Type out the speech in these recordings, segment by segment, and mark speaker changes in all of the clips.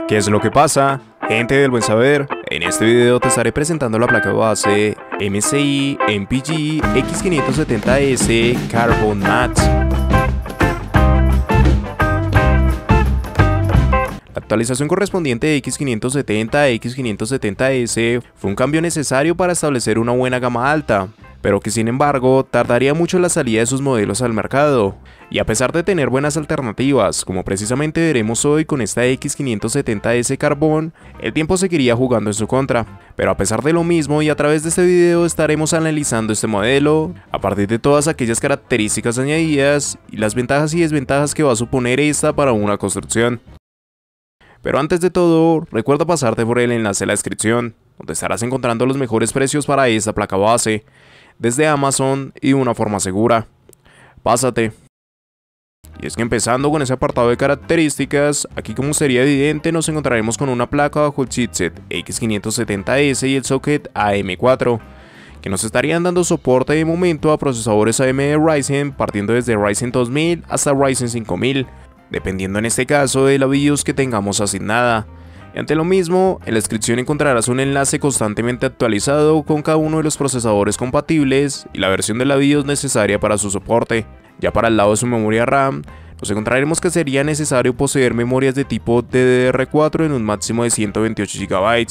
Speaker 1: ¿Qué es lo que pasa? Gente del buen saber, en este video te estaré presentando la placa base MSI MPG X570S Carbon Matte. La actualización correspondiente de X570 a X570S fue un cambio necesario para establecer una buena gama alta, pero que sin embargo tardaría mucho en la salida de sus modelos al mercado. Y a pesar de tener buenas alternativas, como precisamente veremos hoy con esta X570S Carbon, el tiempo seguiría jugando en su contra. Pero a pesar de lo mismo y a través de este video estaremos analizando este modelo, a partir de todas aquellas características añadidas y las ventajas y desventajas que va a suponer esta para una construcción. Pero antes de todo, recuerda pasarte por el enlace en la descripción, donde estarás encontrando los mejores precios para esta placa base, desde Amazon y de una forma segura. Pásate. Y es que empezando con ese apartado de características, aquí como sería evidente nos encontraremos con una placa bajo el chipset X570S y el socket AM4, que nos estarían dando soporte de momento a procesadores AMD Ryzen partiendo desde Ryzen 2000 hasta Ryzen 5000, dependiendo en este caso de la BIOS que tengamos asignada. Y ante lo mismo, en la descripción encontrarás un enlace constantemente actualizado con cada uno de los procesadores compatibles y la versión de la BIOS necesaria para su soporte. Ya para el lado de su memoria RAM, nos encontraremos que sería necesario poseer memorias de tipo DDR4 en un máximo de 128 GB,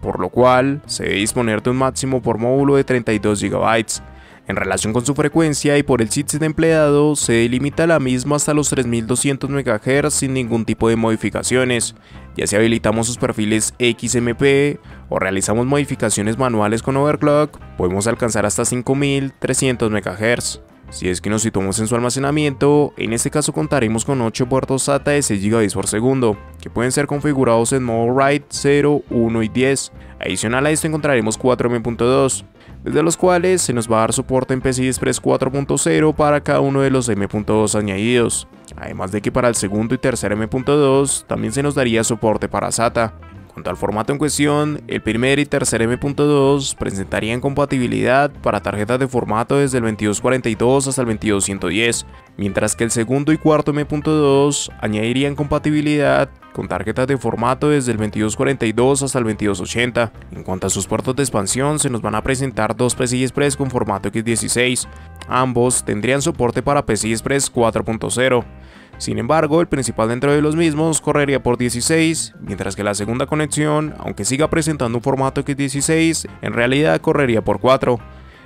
Speaker 1: por lo cual se debe disponer de un máximo por módulo de 32 GB. En relación con su frecuencia y por el chipset empleado, se delimita la misma hasta los 3200 MHz sin ningún tipo de modificaciones. Ya si habilitamos sus perfiles XMP o realizamos modificaciones manuales con overclock, podemos alcanzar hasta 5300 MHz. Si es que nos situamos en su almacenamiento, en este caso contaremos con 8 puertos SATA de 6 GB por segundo, que pueden ser configurados en modo RAID 0, 1 y 10. Adicional a esto encontraremos 4 M.2, desde los cuales se nos va a dar soporte en PCI Express 4.0 para cada uno de los M.2 añadidos. Además de que para el segundo y tercer M.2 también se nos daría soporte para SATA. Cuanto al formato en cuestión, el primer y tercer M.2 presentarían compatibilidad para tarjetas de formato desde el 2242 hasta el 22110, mientras que el segundo y cuarto M.2 añadirían compatibilidad con tarjetas de formato desde el 2242 hasta el 2280. En cuanto a sus puertos de expansión, se nos van a presentar dos PCI Express con formato X16. Ambos tendrían soporte para PCI Express 4.0. Sin embargo, el principal dentro de los mismos correría por 16, mientras que la segunda conexión, aunque siga presentando un formato X16, en realidad correría por 4.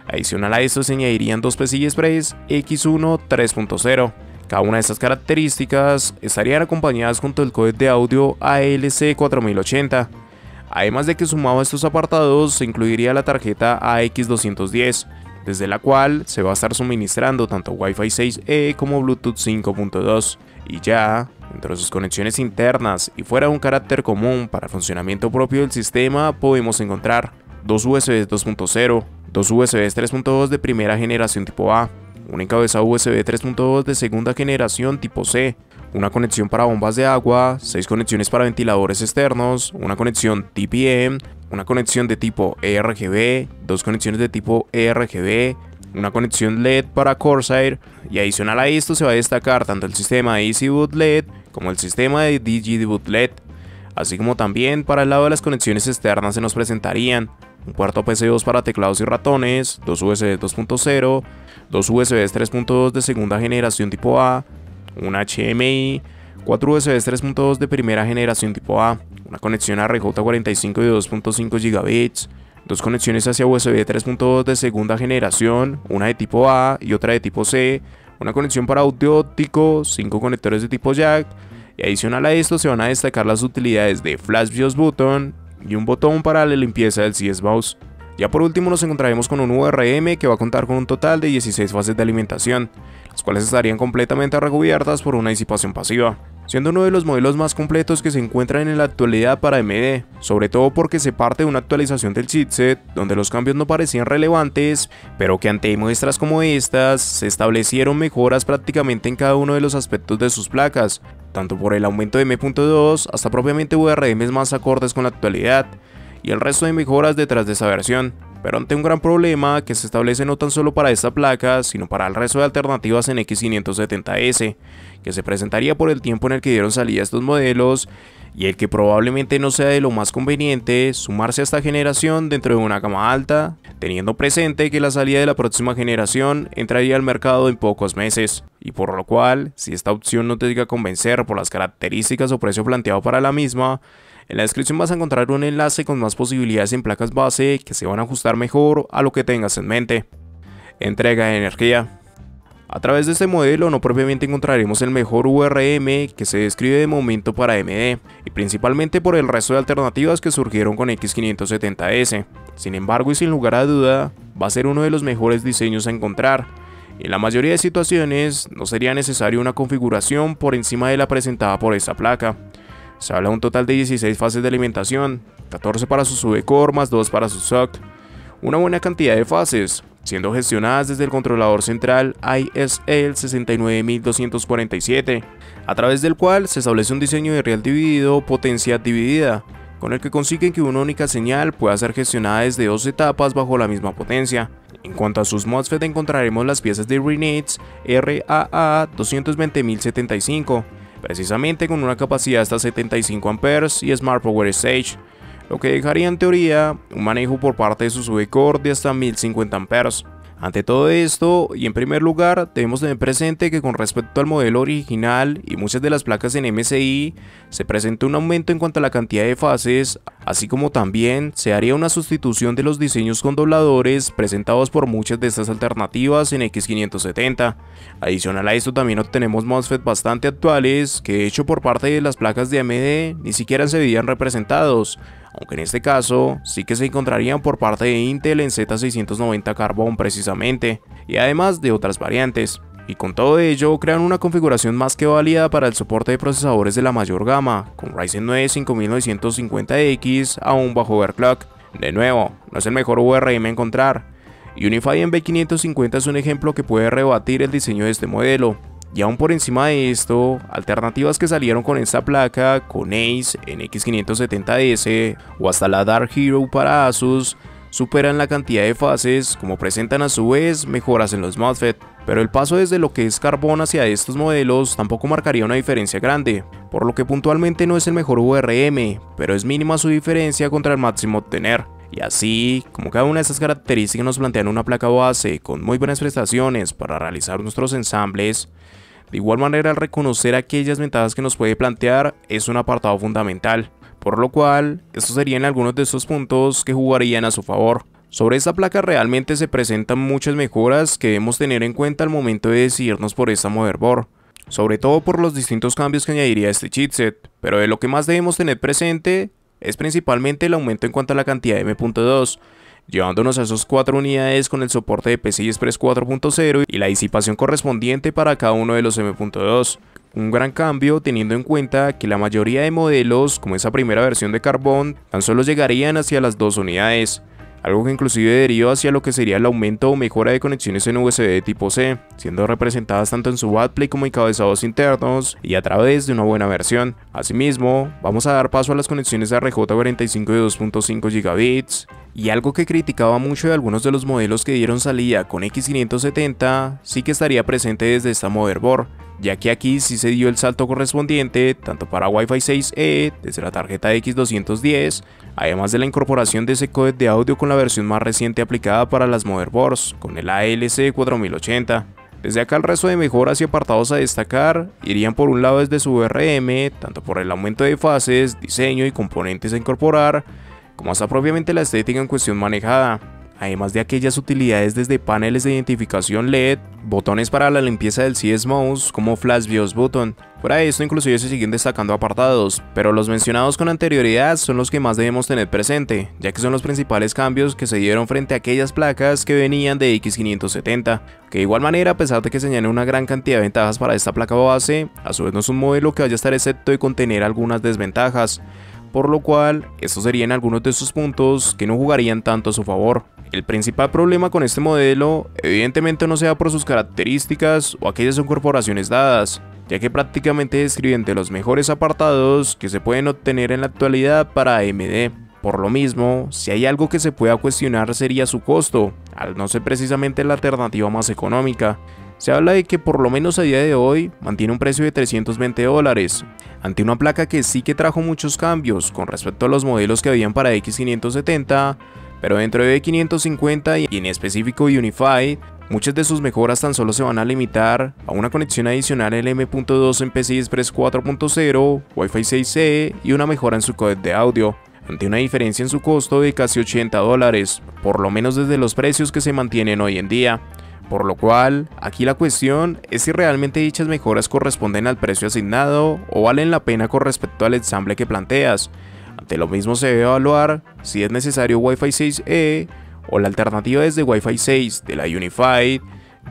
Speaker 1: Adicional a esto se añadirían dos PCI Express X1 3.0. Cada una de estas características estarían acompañadas junto al códec de audio ALC 4080. Además de que sumado a estos apartados se incluiría la tarjeta AX210, desde la cual se va a estar suministrando tanto Wi-Fi 6E como Bluetooth 5.2. Y ya, dentro de sus conexiones internas y fuera de un carácter común para el funcionamiento propio del sistema, podemos encontrar dos USB 2.0, dos USB 3.2 de primera generación tipo A, un encabezado USB 3.2 de segunda generación tipo C, una conexión para bombas de agua, 6 conexiones para ventiladores externos, una conexión TPM, una conexión de tipo ERGB, dos conexiones de tipo ERGB, una conexión LED para Corsair, y adicional a esto se va a destacar tanto el sistema de Easy Boot LED como el sistema de DigiBoot LED, así como también para el lado de las conexiones externas se nos presentarían un puerto PC2 para teclados y ratones, dos USB 2.0, dos USB 3.2 de segunda generación tipo A, un HDMI, 4 USB 3.2 de primera generación tipo A, una conexión a RJ45 de 2.5 GB, dos conexiones hacia USB 3.2 de segunda generación, una de tipo A y otra de tipo C, una conexión para audio óptico, 5 conectores de tipo jack, y adicional a esto se van a destacar las utilidades de Flash BIOS Button y un botón para la limpieza del CS BIOS. Ya por último nos encontraremos con un VRM que va a contar con un total de 16 fases de alimentación, las cuales estarían completamente recubiertas por una disipación pasiva, siendo uno de los modelos más completos que se encuentran en la actualidad para AMD, sobre todo porque se parte de una actualización del chipset, donde los cambios no parecían relevantes, pero que ante muestras como estas, se establecieron mejoras prácticamente en cada uno de los aspectos de sus placas, tanto por el aumento de M.2 hasta propiamente VRMs más acordes con la actualidad, y el resto de mejoras detrás de esa versión. Pero ante un gran problema que se establece no tan solo para esta placa, sino para el resto de alternativas en X570S, que se presentaría por el tiempo en el que dieron salida estos modelos, y el que probablemente no sea de lo más conveniente sumarse a esta generación dentro de una gama alta, teniendo presente que la salida de la próxima generación entraría al mercado en pocos meses, y por lo cual, si esta opción no te llega a convencer por las características o precio planteado para la misma, en la descripción vas a encontrar un enlace con más posibilidades en placas base que se van a ajustar mejor a lo que tengas en mente. Entrega de energía. A través de este modelo no propiamente encontraremos el mejor VRM que se describe de momento para AMD, y principalmente por el resto de alternativas que surgieron con X570S. Sin embargo y sin lugar a duda, va a ser uno de los mejores diseños a encontrar. En la mayoría de situaciones no sería necesaria una configuración por encima de la presentada por esta placa. Se habla de un total de 16 fases de alimentación, 14 para su VCore más 2 para su SOC. Una buena cantidad de fases, siendo gestionadas desde el controlador central ISL 69247, a través del cual se establece un diseño de real dividido potencia dividida, con el que consiguen que una única señal pueda ser gestionada desde dos etapas bajo la misma potencia. En cuanto a sus MOSFET encontraremos las piezas de Renex RAA 220075, precisamente con una capacidad hasta 75 A y Smart Power Stage, lo que dejaría en teoría un manejo por parte de su VCore de hasta 1050 A. Ante todo esto, y en primer lugar, debemos tener presente que con respecto al modelo original y muchas de las placas en MSI, se presenta un aumento en cuanto a la cantidad de fases, así como también se haría una sustitución de los diseños con dobladores presentados por muchas de estas alternativas en X570. Adicional a esto también obtenemos MOSFET bastante actuales, que de hecho por parte de las placas de AMD ni siquiera se veían representados, aunque en este caso sí que se encontrarían por parte de Intel en Z690 Carbon precisamente, y además de otras variantes. Y con todo ello crean una configuración más que válida para el soporte de procesadores de la mayor gama, con Ryzen 9 5950X a un bajo overclock. De nuevo, no es el mejor VRM a encontrar. Unify en B550 es un ejemplo que puede rebatir el diseño de este modelo. Y aún por encima de esto, alternativas que salieron con esta placa, con Ace en X570S o hasta la Dark Hero para Asus, superan la cantidad de fases, como presentan a su vez mejoras en los MOSFET. Pero el paso desde lo que es Carbon hacia estos modelos tampoco marcaría una diferencia grande, por lo que puntualmente no es el mejor VRM, pero es mínima su diferencia contra el máximo a obtener. Y así, como cada una de estas características nos plantean una placa base con muy buenas prestaciones para realizar nuestros ensambles, de igual manera, al reconocer aquellas ventajas que nos puede plantear es un apartado fundamental, por lo cual estos serían algunos de estos puntos que jugarían a su favor. Sobre esta placa realmente se presentan muchas mejoras que debemos tener en cuenta al momento de decidirnos por esta motherboard, sobre todo por los distintos cambios que añadiría este chipset, pero de lo que más debemos tener presente es principalmente el aumento en cuanto a la cantidad de M.2, llevándonos a esos 4 unidades con el soporte de PCI Express 4.0 y la disipación correspondiente para cada uno de los M.2. Un gran cambio teniendo en cuenta que la mayoría de modelos, como esa primera versión de Carbon, tan solo llegarían hacia las 2 unidades, algo que inclusive deriva hacia lo que sería el aumento o mejora de conexiones en USB de tipo C, siendo representadas tanto en su backplate como encabezados internos y a través de una buena versión. Asimismo, vamos a dar paso a las conexiones RJ45 de 2.5 GB, y algo que criticaba mucho de algunos de los modelos que dieron salida con X570 sí que estaría presente desde esta motherboard, ya que aquí sí se dio el salto correspondiente tanto para Wi-Fi 6E desde la tarjeta X210, además de la incorporación de ese códec de audio con la versión más reciente aplicada para las motherboards con el ALC 4080. Desde acá el resto de mejoras y apartados a destacar irían por un lado desde su VRM, tanto por el aumento de fases, diseño y componentes a incorporar, como hasta propiamente la estética en cuestión manejada, además de aquellas utilidades desde paneles de identificación LED, botones para la limpieza del CS Mouse como Flash BIOS Button. Fuera de esto inclusive se siguen destacando apartados, pero los mencionados con anterioridad son los que más debemos tener presente, ya que son los principales cambios que se dieron frente a aquellas placas que venían de X570, que de igual manera, a pesar de que señalen una gran cantidad de ventajas para esta placa base, a su vez no es un modelo que vaya a estar excepto de contener algunas desventajas, por lo cual estos serían algunos de esos puntos que no jugarían tanto a su favor. El principal problema con este modelo evidentemente no sea por sus características o aquellas incorporaciones dadas, ya que prácticamente describen de los mejores apartados que se pueden obtener en la actualidad para AMD. Por lo mismo, si hay algo que se pueda cuestionar sería su costo, al no ser precisamente la alternativa más económica, Se habla de que por lo menos a día de hoy mantiene un precio de $320, ante una placa que sí que trajo muchos cambios con respecto a los modelos que habían para X570, pero dentro de B550 y en específico Unified, muchas de sus mejoras tan solo se van a limitar a una conexión adicional LM.2 en PCI Express 4.0, Wi-Fi 6E y una mejora en su códec de audio, ante una diferencia en su costo de casi $80, por lo menos desde los precios que se mantienen hoy en día. Por lo cual, aquí la cuestión es si realmente dichas mejoras corresponden al precio asignado o valen la pena con respecto al ensamble que planteas. Ante lo mismo se debe evaluar si es necesario Wi-Fi 6E o la alternativa desde Wi-Fi 6 de la Unified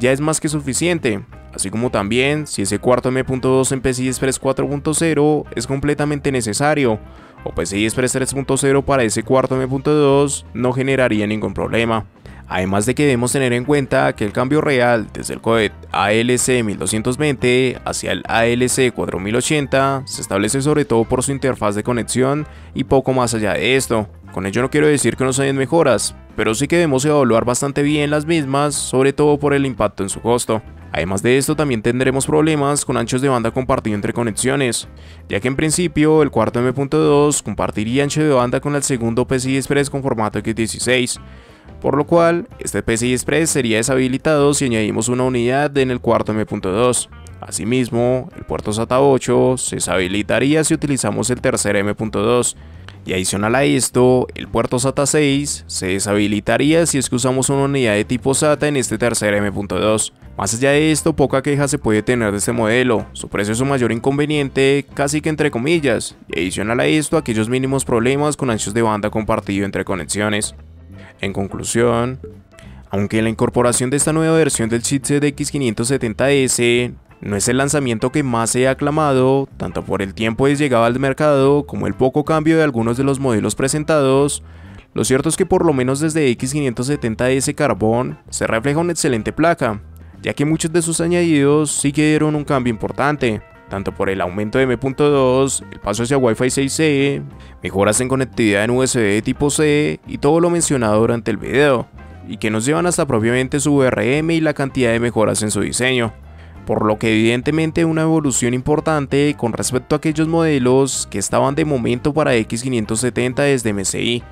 Speaker 1: ya es más que suficiente, así como también si ese cuarto M.2 en PCI Express 4.0 es completamente necesario, o PCI Express 3.0 para ese cuarto M.2 no generaría ningún problema. Además de que debemos tener en cuenta que el cambio real desde el códec ALC 1220 hacia el ALC 4080 se establece sobre todo por su interfaz de conexión y poco más allá de esto. Con ello no quiero decir que no se den mejoras, pero sí que debemos evaluar bastante bien las mismas, sobre todo por el impacto en su costo. Además de esto también tendremos problemas con anchos de banda compartido entre conexiones, ya que en principio el cuarto M.2 compartiría ancho de banda con el segundo PCI Express con formato X16, por lo cual este PCI Express sería deshabilitado si añadimos una unidad en el cuarto M.2. Asimismo, el puerto SATA 8 se deshabilitaría si utilizamos el tercer M.2. Y adicional a esto, el puerto SATA 6 se deshabilitaría si es que usamos una unidad de tipo SATA en este tercer M.2. Más allá de esto, poca queja se puede tener de este modelo, su precio es su mayor inconveniente, casi que entre comillas, y adicional a esto, aquellos mínimos problemas con anchos de banda compartido entre conexiones. En conclusión, aunque la incorporación de esta nueva versión del chipset X570S no es el lanzamiento que más se ha aclamado, tanto por el tiempo de llegada al mercado como el poco cambio de algunos de los modelos presentados, lo cierto es que por lo menos desde X570S Carbon se refleja una excelente placa, ya que muchos de sus añadidos sí que dieron un cambio importante, tanto por el aumento de M.2, el paso hacia Wi-Fi 6E, mejoras en conectividad en USB de tipo C y todo lo mencionado durante el video, y que nos llevan hasta propiamente su VRM y la cantidad de mejoras en su diseño, por lo que evidentemente una evolución importante con respecto a aquellos modelos que estaban de momento para X570 desde MSI.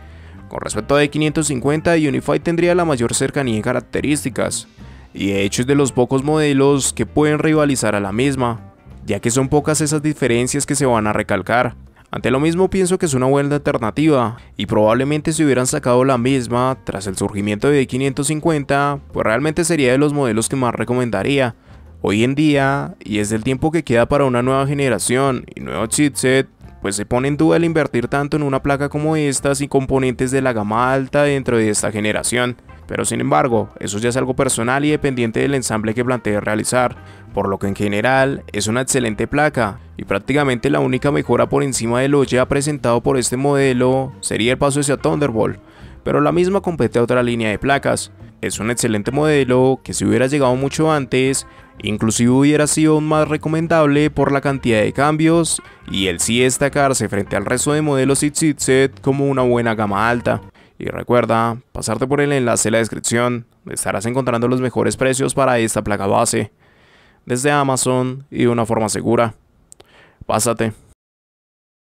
Speaker 1: Con respecto a X550, Unified tendría la mayor cercanía en características, y de hecho es de los pocos modelos que pueden rivalizar a la misma, ya que son pocas esas diferencias que se van a recalcar. Ante lo mismo pienso que es una buena alternativa, y probablemente si hubieran sacado la misma tras el surgimiento de X550, pues realmente sería de los modelos que más recomendaría. Hoy en día, y es el tiempo que queda para una nueva generación y nuevo chipset, pues se pone en duda el invertir tanto en una placa como estas y componentes de la gama alta dentro de esta generación. Pero sin embargo, eso ya es algo personal y dependiente del ensamble que plantee realizar, por lo que en general es una excelente placa, y prácticamente la única mejora por encima de lo ya presentado por este modelo sería el paso hacia Thunderbolt, pero la misma compete a otra línea de placas. Es un excelente modelo que si hubiera llegado mucho antes, inclusive hubiera sido aún más recomendable por la cantidad de cambios y el sí destacarse frente al resto de modelos y chipset como una buena gama alta. Y recuerda pasarte por el enlace en la descripción, estarás encontrando los mejores precios para esta placa base desde Amazon y de una forma segura. Pásate.